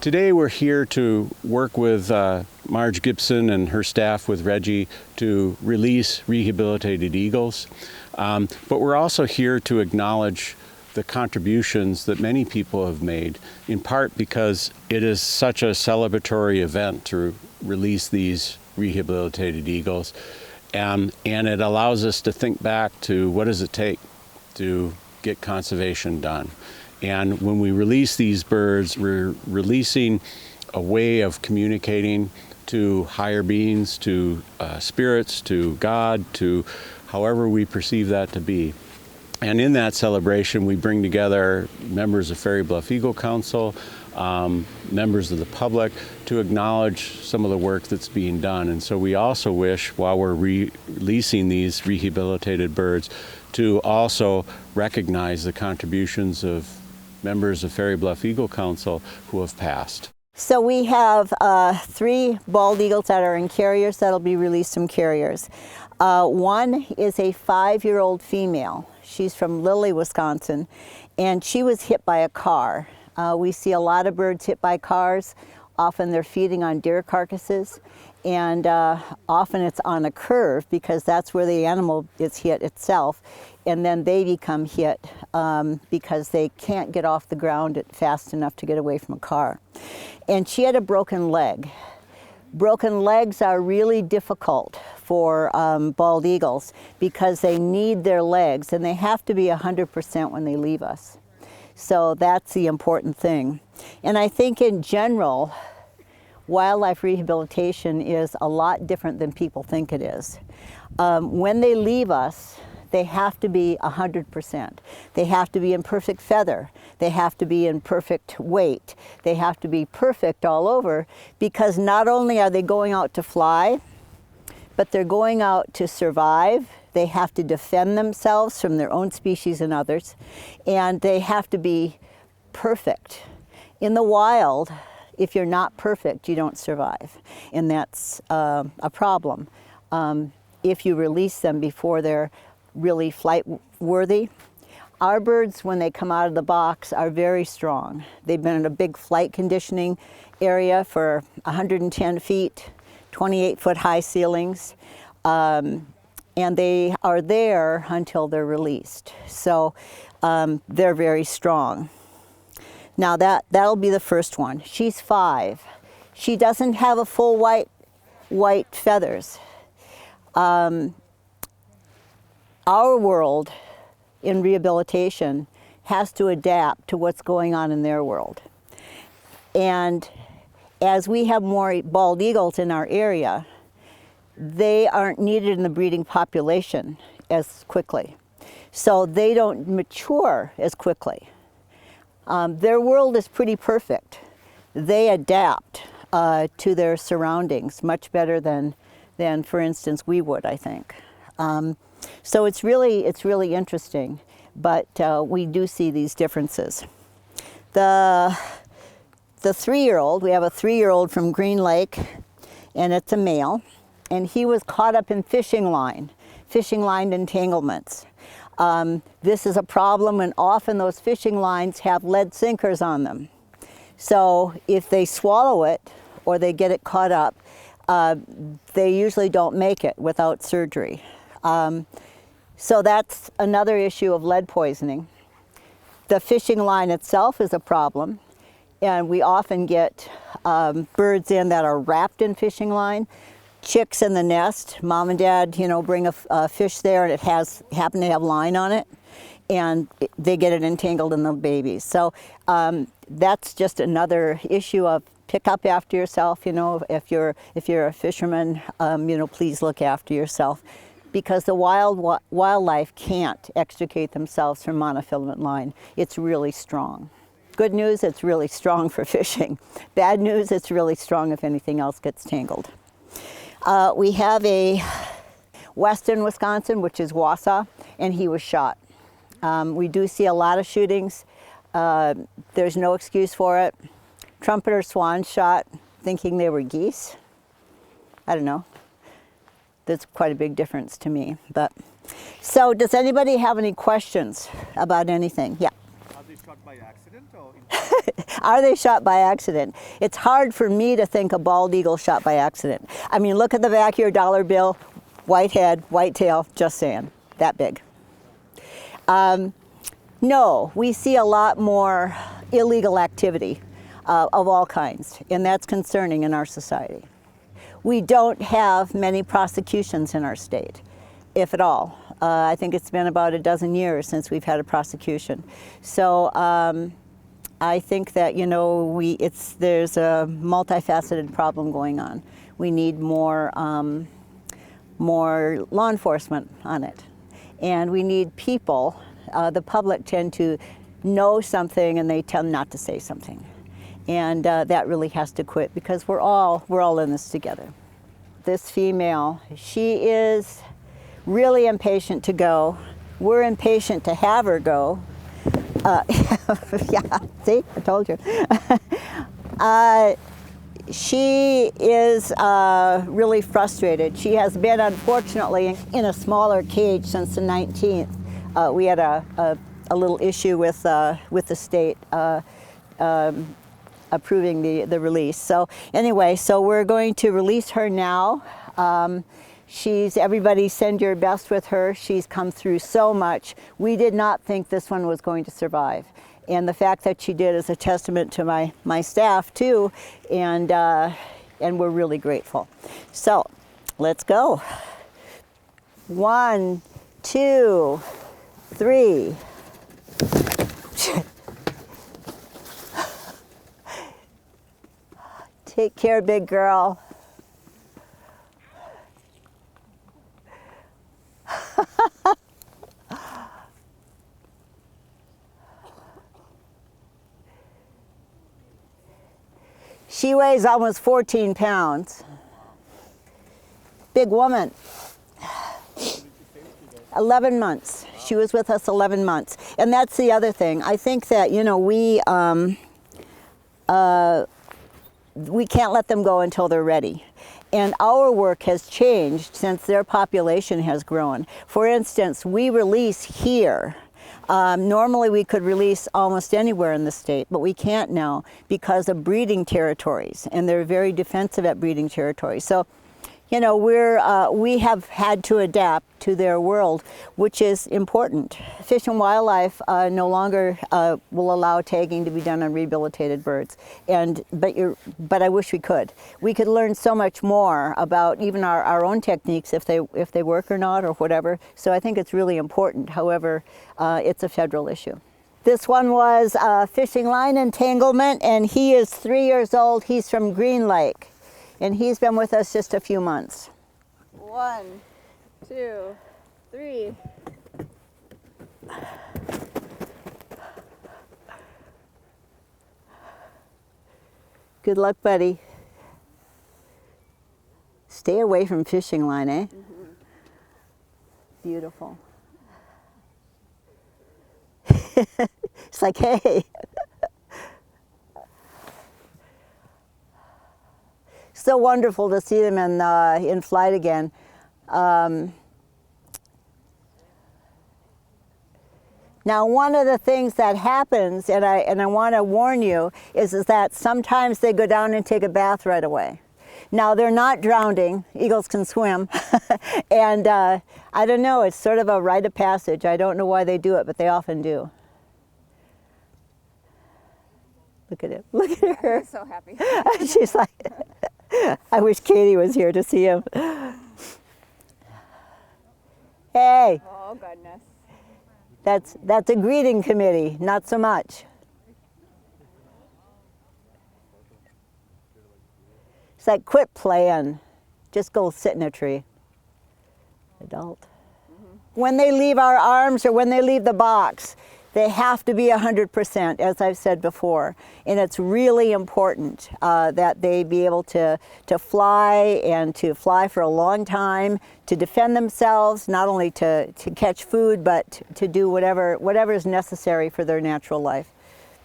Today we're here to work with Marge Gibson and her staff with REGI to release rehabilitated eagles. But we're also here to acknowledge the contributions that many people have made, in part because it is such a celebratory event to release these rehabilitated eagles. And it allows us to think back to what does it take to get conservation done. And when we release these birds, we're releasing a way of communicating to higher beings, to spirits, to God, to however we perceive that to be. And in that celebration, we bring together members of Fairy Bluff Eagle Council, members of the public, to acknowledge some of the work that's being done. And so we also wish, while we're releasing these rehabilitated birds, to also recognize the contributions of members of Fairy Bluff Eagle Council who have passed. So we have 3 bald eagles that are in carriers that'll be released from carriers. One is a 5-year-old female. She's from Lilly, Wisconsin, and she was hit by a car. We see a lot of birds hit by cars. Often they're feeding on deer carcasses, and often it's on a curve because that's where the animal is hit itself, and then they become hit because they can't get off the ground fast enough to get away from a car. And she had a broken leg. Broken legs are really difficult for bald eagles because they need their legs, and they have to be 100% when they leave us. So that's the important thing. And I think in general, wildlife rehabilitation is a lot different than people think it is. When they leave us, they have to be 100%. They have to be in perfect feather. They have to be in perfect weight. They have to be perfect all over, because not only are they going out to fly, but they're going out to survive. They have to defend themselves from their own species and others, and they have to be perfect. In the wild, if you're not perfect, you don't survive, and that's a problem. If you release them before they're really flight worthy. Our birds, when they come out of the box, are very strong. They've been in a big flight conditioning area for 110 feet, 28-foot high ceilings, and they are there until they're released. So they're very strong. Now that'll be the first one. She's 5. She doesn't have a full white feathers. Our world in rehabilitation has to adapt to what's going on in their world. And as we have more bald eagles in our area, they aren't needed in the breeding population as quickly. So they don't mature as quickly. Their world is pretty perfect. They adapt to their surroundings much better than for instance, we would, I think. So it's really interesting, but we do see these differences. The 3-year-old, we have a 3-year-old from Green Lake, and it's a male, and he was caught up in fishing line entanglements. This is a problem, and often those fishing lines have lead sinkers on them. So if they swallow it or they get it caught up, they usually don't make it without surgery. So that's another issue of lead poisoning. The fishing line itself is a problem, and we often get birds in that are wrapped in fishing line. Chicks in the nest, mom and dad, bring a fish there, and it happen to have line on it, and they get it entangled in the babies. So that's just another issue of pick up after yourself. If you're a fisherman, please look after yourself, because the wildlife can't extricate themselves from monofilament line. It's really strong. Good news, it's really strong for fishing. Bad news, it's really strong if anything else gets tangled. We have a western Wisconsin, which is Wausau, and he was shot. We do see a lot of shootings. There's no excuse for it. Trumpeter swan shot, thinking they were geese. I don't know. That's quite a big difference to me. So does anybody have any questions about anything? Yeah. How'd these shot by accident or Are they shot by accident? It's hard for me to think a bald eagle shot by accident. I mean, look at the back of your dollar bill, white head, white tail, just saying, that big. No, we see a lot more illegal activity of all kinds, and that's concerning in our society. We don't have many prosecutions in our state, if at all. I think it's been about a dozen years since we've had a prosecution. So I think that, you know, there's a multifaceted problem going on. We need more law enforcement on it. And we need people, the public tend to know something and they tend not to say something. And that really has to quit because we're all in this together. This female, she is really impatient to go. We're impatient to have her go. Yeah, see, I told you. She is really frustrated. She has been, unfortunately, in a smaller cage since the 19th. We had a little issue with the state approving the release. So anyway, so we're going to release her now. Everybody send your best with her. She's come through so much. We did not think this one was going to survive. And the fact that she did is a testament to my staff too, and we're really grateful. So, let's go. 1, 2, 3. Take care, big girl. She weighs almost 14 pounds. Big woman. 11 months. She was with us 11 months. And that's the other thing. I think that, you know, we can't let them go until they're ready. And our work has changed since their population has grown. For instance, we release here. Normally we could release almost anywhere in the state, but we can't now because of breeding territories, and they're very defensive at breeding territories. So, you know, we have had to adapt to their world, which is important. Fish and Wildlife no longer will allow tagging to be done on rehabilitated birds, but I wish we could. We could learn so much more about even our own techniques if they work or not or whatever. So I think it's really important. However, it's a federal issue. This one was fishing line entanglement, and he is 3 years old. He's from Green Lake. And he's been with us just a few months. 1, 2, 3. Good luck, buddy. Stay away from fishing line, eh? Mm-hmm. Beautiful. It's like, hey. So wonderful to see them in flight again. Now, one of the things that happens, and I want to warn you, is that sometimes they go down and take a bath right away. Now, they're not drowning. Eagles can swim. And I don't know, it's sort of a rite of passage. I don't know why they do it, but they often do. Look at it. Look at her. I'm so happy. She's like, I wish Katie was here to see him. Hey. Oh, goodness. That's a greeting committee, not so much. It's like, quit playing. Just go sit in a tree. Adult. Mm-hmm. When they leave our arms or when they leave the box, they have to be 100%, as I've said before. And it's really important that they be able to fly, and to fly for a long time, to defend themselves, not only to catch food, but to do whatever is necessary for their natural life.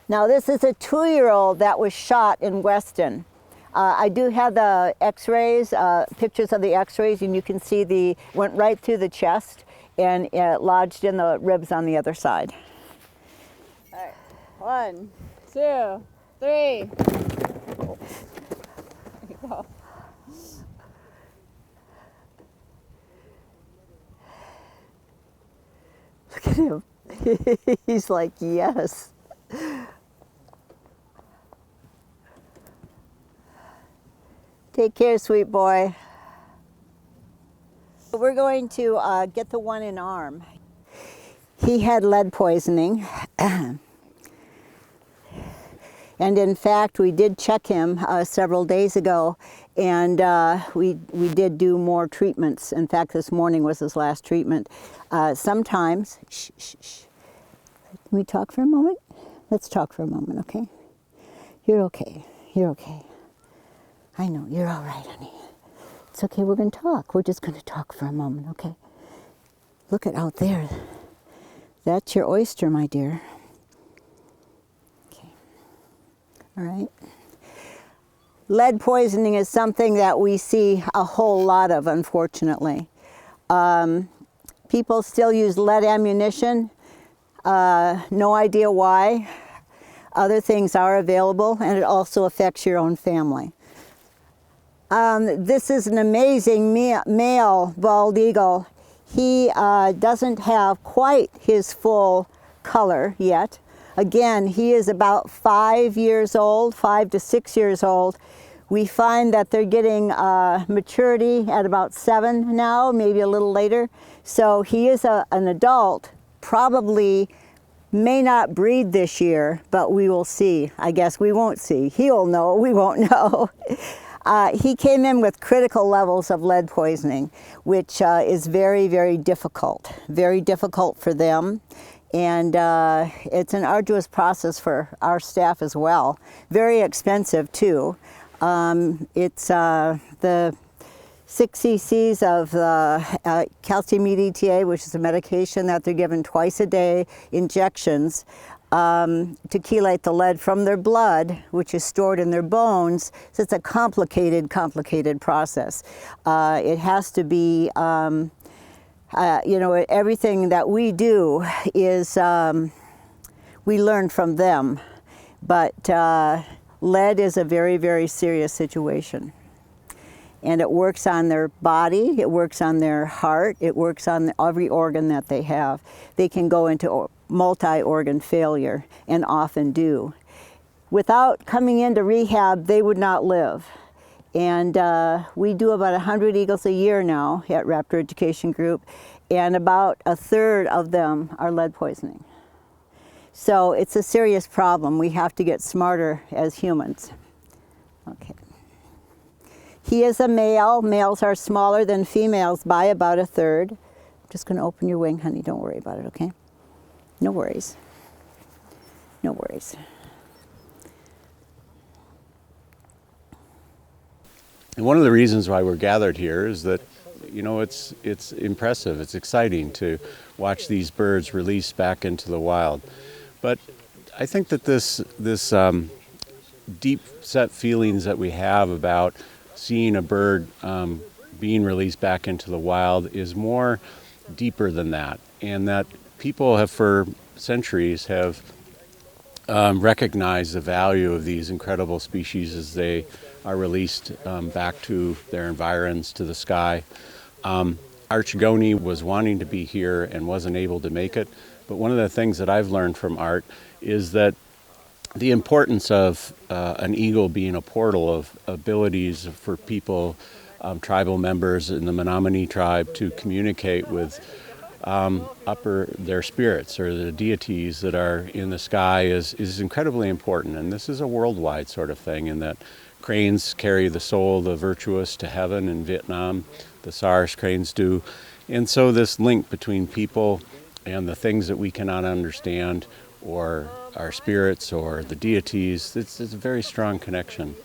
Now, this is a 2-year-old that was shot in Weston. I do have the x-rays, pictures of the x-rays, and you can see went right through the chest and lodged in the ribs on the other side. All right. 1, 2, 3. There you go. Look at him. He's like, yes. Take care, sweet boy. We're going to get the one in arm. He had lead poisoning. And in fact, we did check him several days ago, and we did do more treatments. In fact, this morning was his last treatment. Sometimes, shh, shh, shh. Can we talk for a moment? Let's talk for a moment, okay? You're okay. You're okay. I know, you're all right, honey. It's okay, we're going to talk. We're just going to talk for a moment, okay? Look at out there. That's your oyster, my dear. Okay. All right. Lead poisoning is something that we see a whole lot of, unfortunately. People still use lead ammunition. No idea why. Other things are available, and it also affects your own family. This is an amazing male bald eagle. He doesn't have quite his full color yet. Again, he is about 5 years old, 5 to 6 years old. We find that they're getting maturity at about 7 now, maybe a little later. So he is an adult, probably may not breed this year, but we will see. I guess we won't see. He'll know, we won't know. He came in with critical levels of lead poisoning, which is very, very difficult for them. And it's an arduous process for our staff as well. Very expensive too. It's the 6 cc's of calcium EDTA, which is a medication that they're given twice a day, injections, to chelate the lead from their blood, which is stored in their bones. So it's a complicated process. It has to be, you know, everything that we do is, we learn from them. But lead is a very, very serious situation. And it works on their body, it works on their heart, it works on every organ that they have. They can go into multi-organ failure, and often do. Without coming into rehab, they would not live. And we do about 100 eagles a year now at Raptor Education Group, and about a third of them are lead poisoning. So it's a serious problem. We have to get smarter as humans. Okay. He is a male. Males are smaller than females by about a third. I'm just going to open your wing, honey. Don't worry about it, okay? No worries. No worries. And one of the reasons why we're gathered here is that, you know, it's impressive, it's exciting to watch these birds released back into the wild. But I think that this deep set feelings that we have about seeing a bird being released back into the wild is more deeper than that, and that people have for centuries have recognized the value of these incredible species as they are released back to their environs, to the sky. Art Chigoni was wanting to be here and wasn't able to make it, but one of the things that I've learned from Art is that the importance of an eagle being a portal of abilities for people, tribal members in the Menominee tribe, to communicate with their spirits or the deities that are in the sky is incredibly important. And this is a worldwide sort of thing, in that cranes carry the soul, the virtuous, to heaven in Vietnam. The Saris cranes do. And so this link between people and the things that we cannot understand, or our spirits or the deities, it's a very strong connection.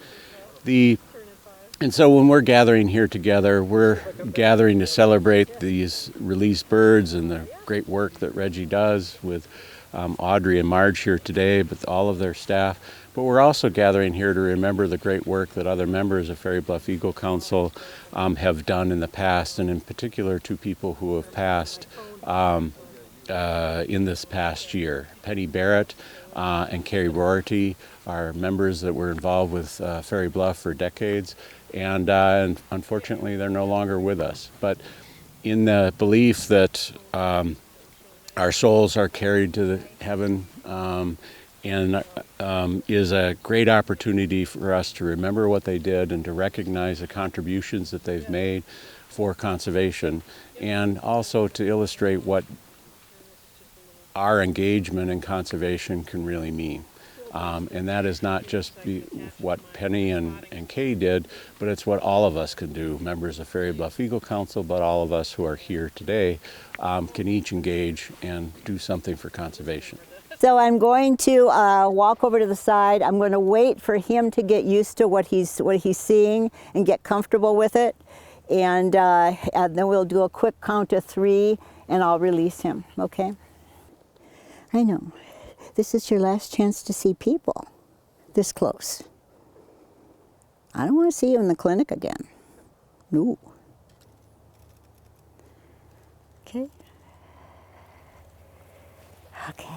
And so when we're gathering here together, we're gathering to celebrate these released birds and the great work that REGI does with Audrey and Marge here today, but all of their staff. But we're also gathering here to remember the great work that other members of Fairy Bluff Eagle Council have done in the past, and in particular 2 people who have passed. in this past year. Penny Barrett and Carrie Rorty are members that were involved with Ferry Bluff for decades, and unfortunately they're no longer with us. But in the belief that our souls are carried to the heaven, and is a great opportunity for us to remember what they did and to recognize the contributions that they've made for conservation, and also to illustrate what our engagement in conservation can really mean. And that is not just what Penny and Kay did, but it's what all of us can do, members of Ferry Bluff Eagle Council, but all of us who are here today can each engage and do something for conservation. So I'm going to walk over to the side. I'm going to wait for him to get used to what he's seeing and get comfortable with it. And then we'll do a quick count of 3 and I'll release him, okay? I know. This is your last chance to see people this close. I don't want to see you in the clinic again. No. Okay? Okay.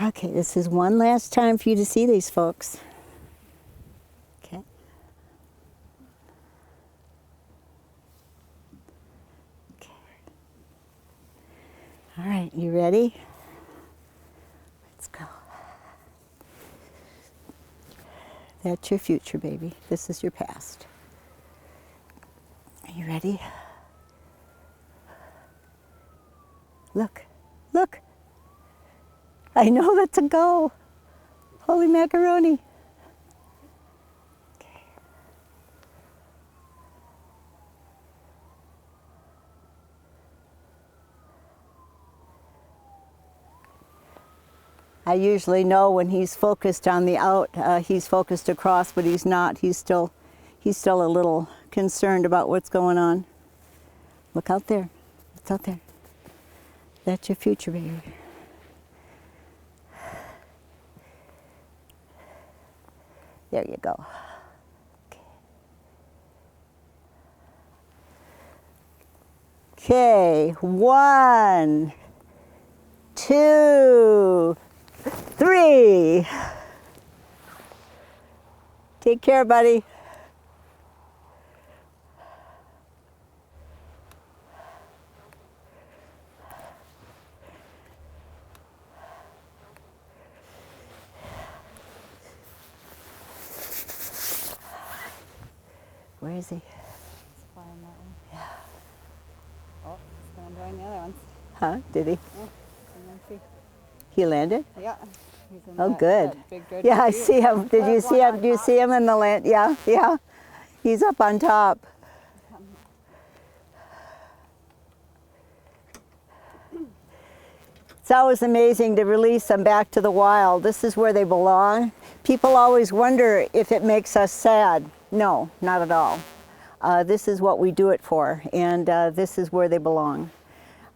Okay, this is one last time for you to see these folks. Okay. Okay. All right, you ready? Let's go. That's your future, baby. This is your past. Are you ready? Look, look. I know that's a go. Holy macaroni. Okay. I usually know when he's focused on the out, he's focused across, but he's not. He's still a little concerned about what's going on. Look out there. What's out there? That's your future, baby. There you go. Okay, 1, 2, 3. Take care, buddy. Where is he? He's flying that one. Yeah. Oh, he's going to join the other ones. Huh? Did he? Yeah. And then see. He landed? Yeah. He's in Oh, that, good. That big good Yeah, I chute. see him. Did you see him? Do you see him in the land? Yeah, yeah. He's up on top. It's always amazing to release them back to the wild. This is where they belong. People always wonder if it makes us sad. No, not at all. This is what we do it for, and this is where they belong.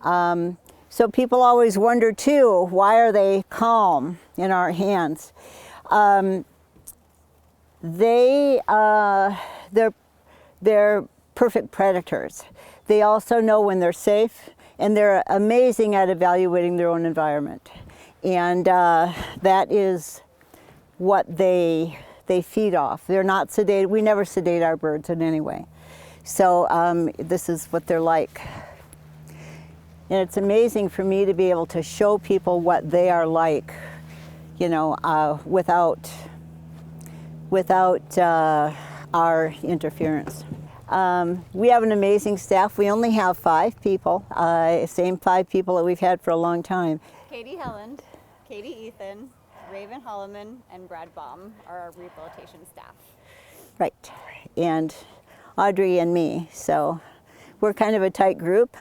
So people always wonder too, why are they calm in our hands? They're perfect predators. They also know when they're safe, and they're amazing at evaluating their own environment. And that is what they feed off. They're not sedated. We never sedate our birds in any way. So this is what they're like. And it's amazing for me to be able to show people what they are like, you know, without our interference. We have an amazing staff. We only have 5 people, same 5 people that we've had for a long time. Katie Helland, Katie Ethan, Raven Holloman, and Brad Baum are our rehabilitation staff. Right, and Audrey and me, so we're kind of a tight group.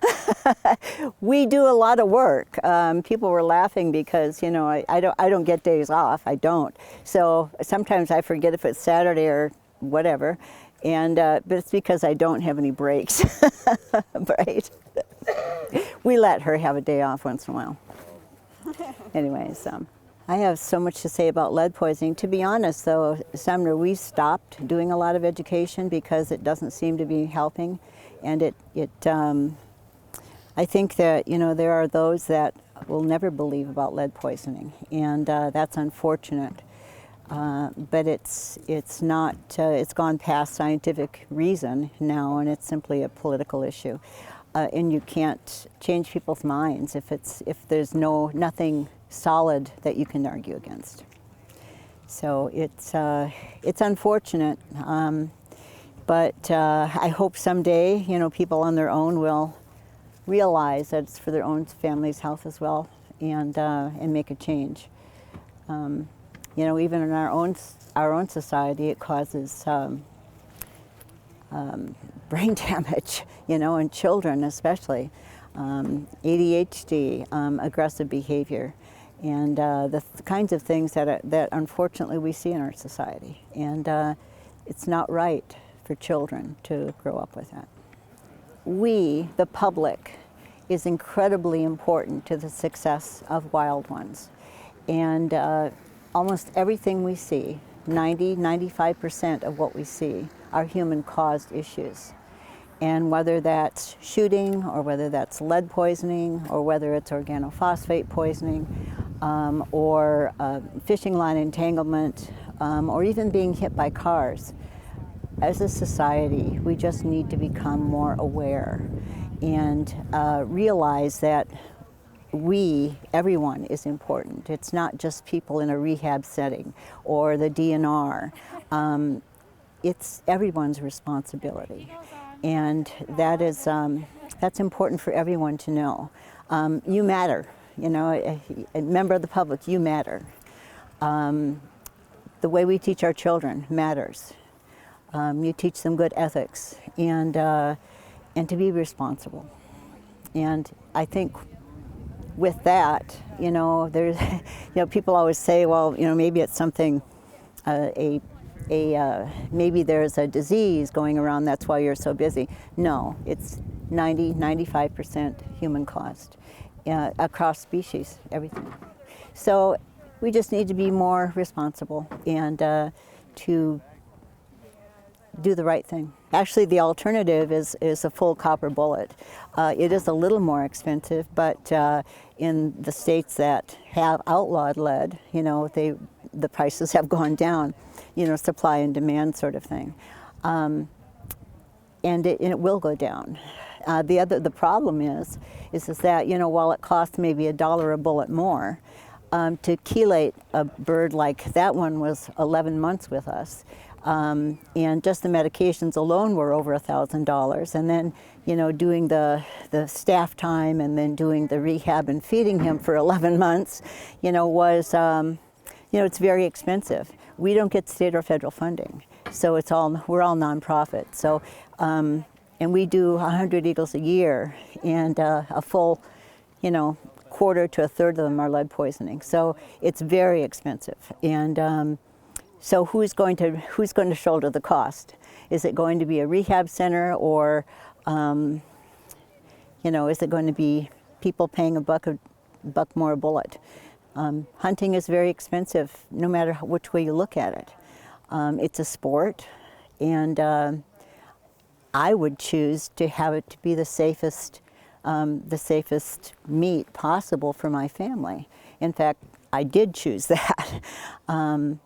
We do a lot of work. People were laughing because, you know, I don't get days off. I don't. So sometimes I forget if it's Saturday or whatever, and but it's because I don't have any breaks. Right? We let her have a day off once in a while. Anyways, I have so much to say about lead poisoning. To be honest, though, Sumner, we stopped doing a lot of education because it doesn't seem to be helping, and I think that, there are those that will never believe about lead poisoning, and that's unfortunate. But it's not, it's gone past scientific reason now, and it's simply a political issue. And you can't change people's minds if there's nothing solid that you can argue against. So it's unfortunate, but I hope someday, people on their own will realize that it's for their own family's health as well, and make a change. Even in our own society, it causes brain damage, in children especially, ADHD, aggressive behavior, and the kinds of things that unfortunately we see in our society. And it's not right for children to grow up with that. We, the public, is incredibly important to the success of wild ones. And almost everything we see, 95% of what we see, are human-caused issues. And whether that's shooting, or whether that's lead poisoning, or whether it's organophosphate poisoning, or fishing line entanglement, or even being hit by cars, as a society, we just need to become more aware and realize that everyone is important. It's not just people in a rehab setting or the DNR. It's everyone's responsibility. And that's important for everyone to know. You matter, a member of the public, you matter. The way we teach our children matters. You teach them good ethics and to be responsible. And I think with that, there's, people always say, well, maybe it's something, maybe there's a disease going around, that's why you're so busy. No, it's 95% human caused, across species, everything. So we just need to be more responsible and to do the right thing. Actually, the alternative is a full copper bullet. It is a little more expensive, but in the states that have outlawed lead, the prices have gone down, supply and demand sort of thing. And it will go down. The problem is that, while it costs maybe $1 a bullet more, to chelate a bird like that one was 11 months with us. And just the medications alone were over $1,000. And then, doing the staff time and then doing the rehab and feeding him for 11 months, was, it's very expensive. We don't get state or federal funding, so we're all nonprofit. So, and we do 100 eagles a year, and a full, quarter to a third of them are lead poisoning. So it's very expensive. And so who's going to shoulder the cost? Is it going to be a rehab center, or is it going to be people paying $1 more a bullet? Hunting is very expensive, no matter which way you look at it. It's a sport, and I would choose to have it to be the safest meat possible for my family. In fact, I did choose that. And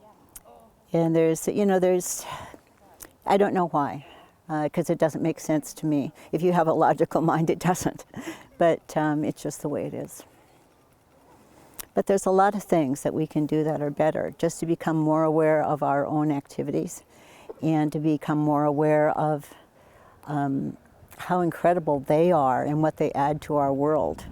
I don't know why, because it doesn't make sense to me. If you have a logical mind, it doesn't. But it's just the way it is. But there's a lot of things that we can do that are better, just to become more aware of our own activities and to become more aware of how incredible they are and what they add to our world,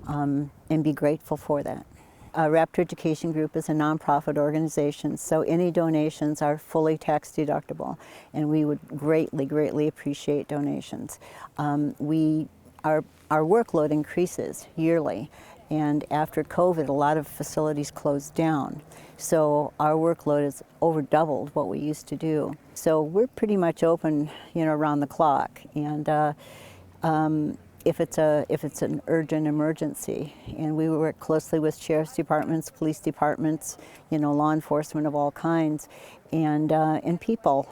and be grateful for that. Raptor Education Group is a nonprofit organization, so any donations are fully tax deductible, and we would greatly, greatly appreciate donations. Our workload increases yearly, and after COVID, a lot of facilities closed down. So our workload is over doubled what we used to do. So we're pretty much open, around the clock, and if it's an urgent emergency, and we work closely with sheriff's departments, police departments, law enforcement of all kinds, and people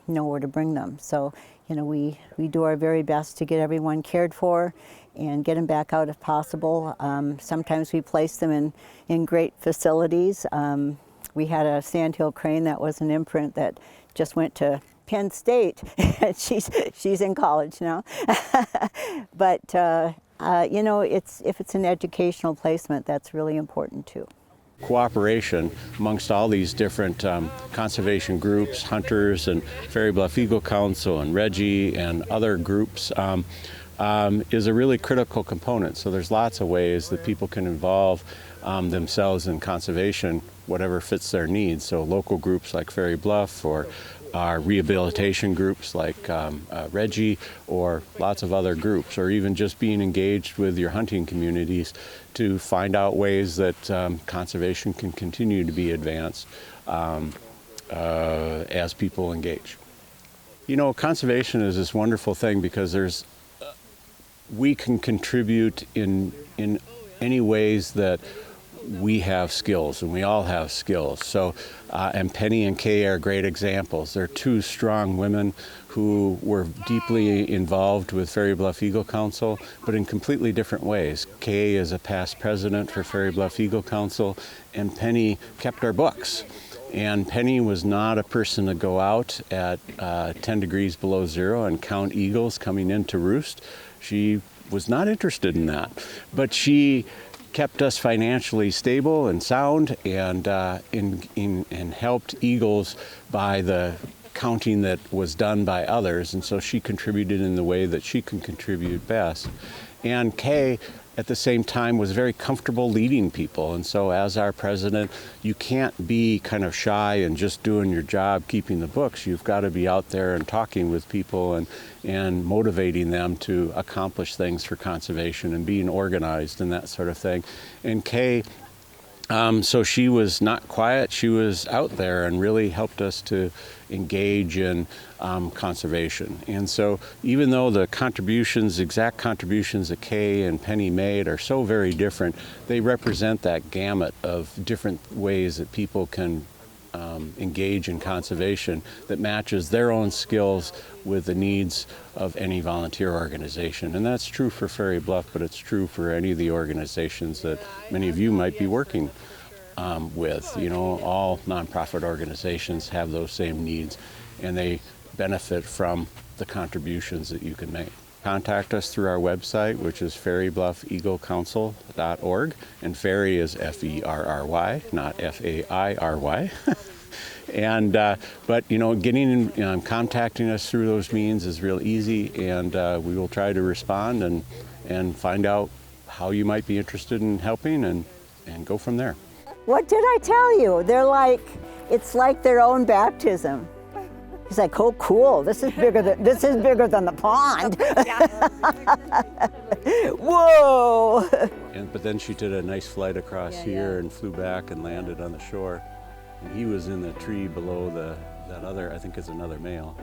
know where to bring them. So You know, we do our very best to get everyone cared for and get them back out if possible. Sometimes we place them in great facilities. We had a sandhill crane that was an imprint that just went to Penn State. she's in college now. But you know, if it's an educational placement, that's really important too. Cooperation amongst all these different conservation groups, hunters and Fairy Bluff Eagle Council and REGI and other groups is a really critical component. So there's lots of ways that people can involve themselves in conservation, whatever fits their needs. So local groups like Fairy Bluff, or rehabilitation groups like REGI, or lots of other groups, or even just being engaged with your hunting communities to find out ways that conservation can continue to be advanced as people engage. You know, conservation is this wonderful thing because we can contribute in any ways that we have skills, and we all have skills. So, and Penny and Kay are great examples. They're two strong women who were deeply involved with Fairy Bluff Eagle Council, but in completely different ways. Kay is a past president for Fairy Bluff Eagle Council, and Penny kept our books. And Penny was not a person to go out at 10 degrees below zero and count eagles coming in to roost. She was not interested in that, but she kept us financially stable and sound, and helped eagles by the counting that was done by others, and so she contributed in the way that she can contribute best. And Kay, at the same time, was very comfortable leading people, and so as our president, you can't be kind of shy and just doing your job keeping the books. You've got to be out there and talking with people and motivating them to accomplish things for conservation and being organized and that sort of thing. And Kay, so she was not quiet, she was out there and really helped us to engage in conservation. And so even though the exact contributions that Kay and Penny made are so very different, they represent that gamut of different ways that people can engage in conservation that matches their own skills with the needs of any volunteer organization. And that's true for Fairy Bluff, but it's true for any of the organizations that many of you might be working with. You know, all nonprofit organizations have those same needs, and they benefit from the contributions that you can make. Contact us through our website, which is fairybluffeaglecouncil.org, and Fairy is F-E-R-R-Y, not F-A-I-R-Y. And but you know, contacting us through those means is real easy, and we will try to respond and find out how you might be interested in helping, and go from there. What did I tell you? It's like their own baptism. He's like, oh, cool! This is bigger than the pond. Whoa! But then she did a nice flight across here and flew back and landed on the shore. And he was in the tree below that other, I think it's another male.